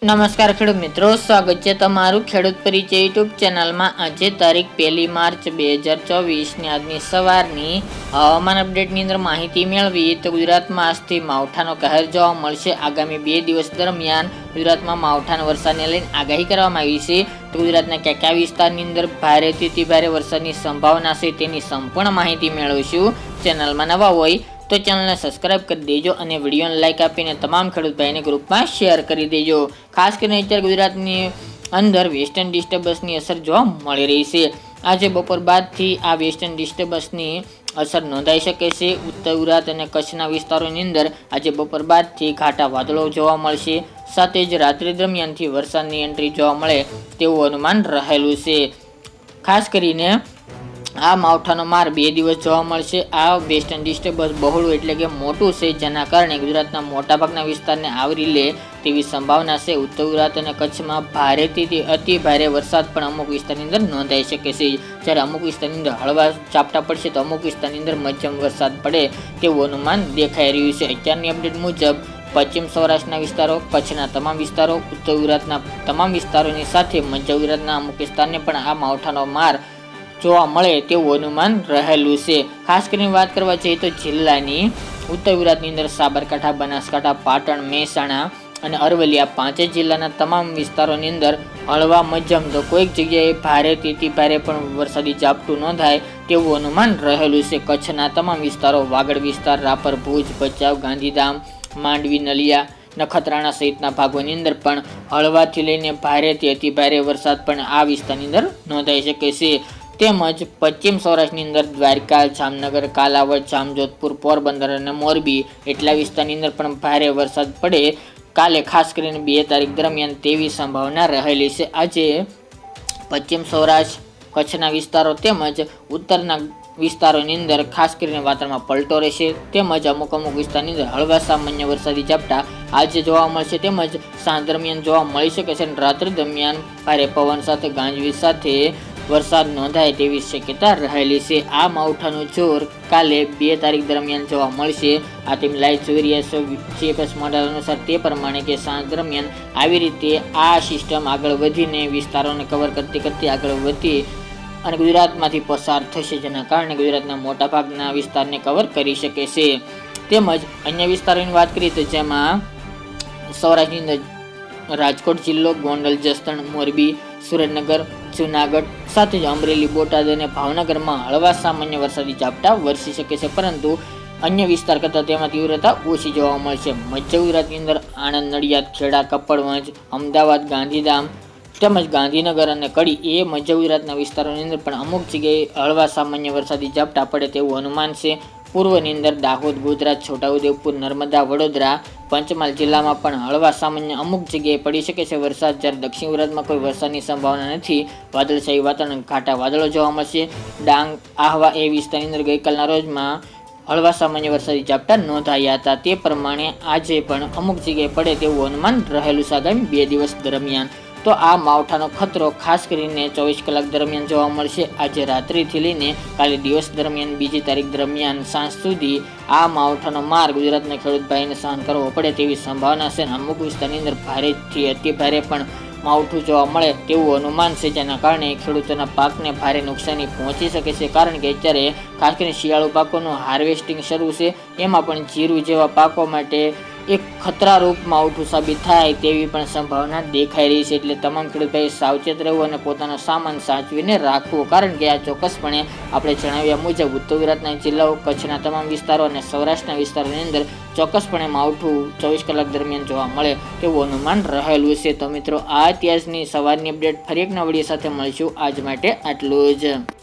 નમસ્કાર ખેડૂત મિત્રો, સ્વાગત છે તમારું ખેડૂત પરિચય યુટ્યુબ ચેનલમાં। આજે તારીખ 1 માર્ચ 2024ની આજની સવારની હવામાન અપડેટની અંદર માહિતી મેળવી તો ગુજરાતમાં આજથી માવઠાનો કહેર જોવા મળશે। આગામી 2 દિવસ દરમિયાન ગુજરાતમાં માવઠાના વરસાદને લઈને આગાહી કરવામાં આવી છે। તો ગુજરાતના કયા વિસ્તારની અંદર ભારેથી અતિ ભારે વરસાદની સંભાવના છે તેની સંપૂર્ણ માહિતી મેળવીશું। ચેનલમાં નવા હોય તો ચેનલને સબસ્ક્રાઇબ કરી દેજો અને વિડીયોને લાઇક આપીને તમામ ખેડૂત ભાઈને ગ્રુપમાં શેર કરી દેજો। ખાસ કરીને અત્યારે ગુજરાતની અંદર વેસ્ટર્ન ડિસ્ટર્બન્સની અસર જોવા મળી રહી છે। આજે બપોર બાદથી આ વેસ્ટર્ન ડિસ્ટર્બન્સની અસર નોંધાઈ શકે છે। ઉત્તર ગુજરાત અને કચ્છના વિસ્તારોની અંદર આજે બપોર બાદથી ઘાટા વાદળો જોવા મળશે, સાથે જ રાત્રિ દરમિયાનથી વરસાદની એન્ટ્રી જોવા મળે તેવું અનુમાન રહેલું છે। ખાસ કરીને આ માવઠાનો માર 2 દિવસ જોવા મળશે। આ વેસ્ટર્ન ડિસ્ટર્બન્સ બહોળું એટલે કે મોટું છે, જેના કારણે ગુજરાતના મોટાભાગના વિસ્તારને આવરી લે તેવી સંભાવના છે। ઉત્તર ગુજરાત અને કચ્છમાં ભારેથી અતિ ભારે વરસાદ પણ અમુક વિસ્તારની અંદર નોંધાઈ શકે છે, જ્યારે અમુક વિસ્તારની અંદર હળવા ઝાપટા પડશે તો અમુક વિસ્તારની અંદર મધ્યમ વરસાદ પડે તેવું અનુમાન દેખાઈ રહ્યું છે। અત્યારની અપડેટ મુજબ પશ્ચિમ સૌરાષ્ટ્રના વિસ્તારો, કચ્છના તમામ વિસ્તારો, ઉત્તર ગુજરાતના તમામ વિસ્તારોની સાથે મધ્ય ગુજરાતના અમુક વિસ્તારને પણ આ માવઠાનો માર જોવા મળે તેવું અનુમાન રહેલું છે। ખાસ કરીને વાત કરવા જઈએ તો જિલ્લાની ઉત્તર ગુજરાતની અંદર સાબરકાંઠા, બનાસકાંઠા, પાટણ, મહેસાણા અને અરવલ્લી આ 5 જિલ્લાના તમામ વિસ્તારોની અંદર હળવા મધ્યમ તો કોઈક જગ્યાએ ભારેથી અતિ ભારે પણ વરસાદી ઝાપટું નોંધાય તેવું અનુમાન રહેલું છે। કચ્છના તમામ વિસ્તારો, વાગડ વિસ્તાર, રાપર, ભુજ, ભચાઉ, ગાંધીધામ, માંડવી, નલિયા, નખત્રાણા સહિતના ભાગોની અંદર પણ હળવાથી લઈને ભારેથી અતિ ભારે વરસાદ પણ આ વિસ્તારની અંદર નોંધાઈ શકે છે। તેમજ પશ્ચિમ સૌરાષ્ટ્રની અંદર દ્વારકા, જામનગર, કાલાવડ, જામજોધપુર, પોરબંદર અને મોરબી એટલા વિસ્તારની અંદર પણ ભારે વરસાદ પડે કાલે ખાસ કરીને 2 તારીખ દરમિયાન તેવી સંભાવના રહેલી છે। આજે પશ્ચિમ સૌરાષ્ટ્ર, કચ્છના વિસ્તારો તેમજ ઉત્તરના વિસ્તારોની અંદર ખાસ કરીને વાતાવરણમાં પલટો રહેશે, તેમજ અમુક વિસ્તારની અંદર હળવા સામાન્ય વરસાદી ઝાપટા આજે જોવા મળશે, તેમજ સાંજ દરમિયાન જોવા મળી શકે છે અને રાત્રિ દરમિયાન ભારે પવન સાથે ગાજવીજ સાથે વરસાદ નોંધાય તેવી શક્યતા રહેલી છે। આ માવઠાનું જોર કાલે 2 તારીખ દરમિયાન જોવા મળશે। આ તેમ લાઈવ જોઈ રહ્યા છો જીએફએસ મોડેલ અનુસાર તે પ્રમાણે કે સાંજ દરમિયાન આવી રીતે આ સિસ્ટમ આગળ વધીને વિસ્તારોને કવર કરતી આગળ વધી અને ગુજરાતમાંથી પસાર થશે, જેના કારણે ગુજરાતના મોટાભાગના વિસ્તારને કવર કરી શકે છે। તેમજ અન્ય વિસ્તારોની વાત કરીએ તો જેમાં સૌરાષ્ટ્રની અંદર રાજકોટ જિલ્લો, ગોંડલ, જસદણ, મોરબી, સુરેન્દ્રનગર, જુનાગઢ સાથે જ અમરેલી, બોટાદ અને ભાવનગરમાં હળવા સામાન્ય વરસાદી ઝાપટા વરસી શકે છે, પરંતુ અન્ય વિસ્તાર કરતાં તેમાં તીવ્રતા ઓછી જોવા મળશે। મધ્ય ગુજરાતની અંદર આણંદ, નડિયાદ, ખેડા, કપડવંજ, અમદાવાદ, ગાંધીધામ તેમજ ગાંધીનગર અને કડી એ મધ્ય ગુજરાતના વિસ્તારોની અંદર પણ અમુક જગ્યાએ હળવા સામાન્ય વરસાદી ઝાપટા પડે તેવું અનુમાન છે। પૂર્વની અંદર દાહોદ, ગોધરા, છોટાઉદેપુર, નર્મદા, વડોદરા, પંચમહાલ જિલ્લામાં પણ હળવા સામાન્ય અમુક જગ્યાએ પડી શકે છે વરસાદ, જ્યારે દક્ષિણ ગુજરાતમાં કોઈ વરસાદની સંભાવના નથી। વાદળછાયું વાતાવરણ, ઘાટા વાદળો જોવા મળશે। ડાંગ, આહવા એ વિસ્તારની અંદર ગઈકાલના રોજમાં હળવા સામાન્ય વરસાદી ઝાપટા નોંધાયા હતા, તે પ્રમાણે આજે પણ અમુક જગ્યાએ પડે તેવું અનુમાન રહેલું છે આગામી 2 દિવસ દરમિયાન। તો આ માવઠાનો ખતરો ખાસ કરીને 24 કલાક દરમિયાન જોવા મળશે। આજે રાત્રિથી લઈને કાલે દિવસ દરમિયાન 2 તારીખ દરમિયાન સાંજ સુધી આ માવઠાનો માર ગુજરાતના ખેડૂત ભાઈને સહન કરવો પડે તેવી સંભાવના છે। અમુક વિસ્તારની અંદર ભારેથી અતિ ભારે પણ માવઠું જોવા મળે તેવું અનુમાન છે, જેના કારણે ખેડૂતોના પાકને ભારે નુકસાની પહોંચી શકે છે, કારણ કે અત્યારે ખાસ કરીને શિયાળુ પાકોનું હાર્વેસ્ટિંગ શરૂ છે, એમાં પણ જીરું જેવા પાકો માટે એક ખતરારૂપ માવઠું સાબિત થાય તેવી પણ સંભાવના દેખાઈ રહી છે। એટલે તમામ ખેડૂત ભાઈ સાવચેત રહેવું અને પોતાનો સામાન સાચવીને રાખવો, કારણ કે આ ચોક્કસપણે આપણે જણાવ્યા મુજબ ઉત્તર ગુજરાતના જિલ્લાઓ, કચ્છના તમામ વિસ્તારો અને સૌરાષ્ટ્રના વિસ્તારોની અંદર ચોક્કસપણે માવઠું 24 કલાક દરમિયાન જોવા મળે તેવું અનુમાન રહેલું છે। તો મિત્રો, આ અત્યારની સવારની અપડેટ ફરી એક નવા વિડીયો સાથે મળીશું। આજ માટે આટલું જ।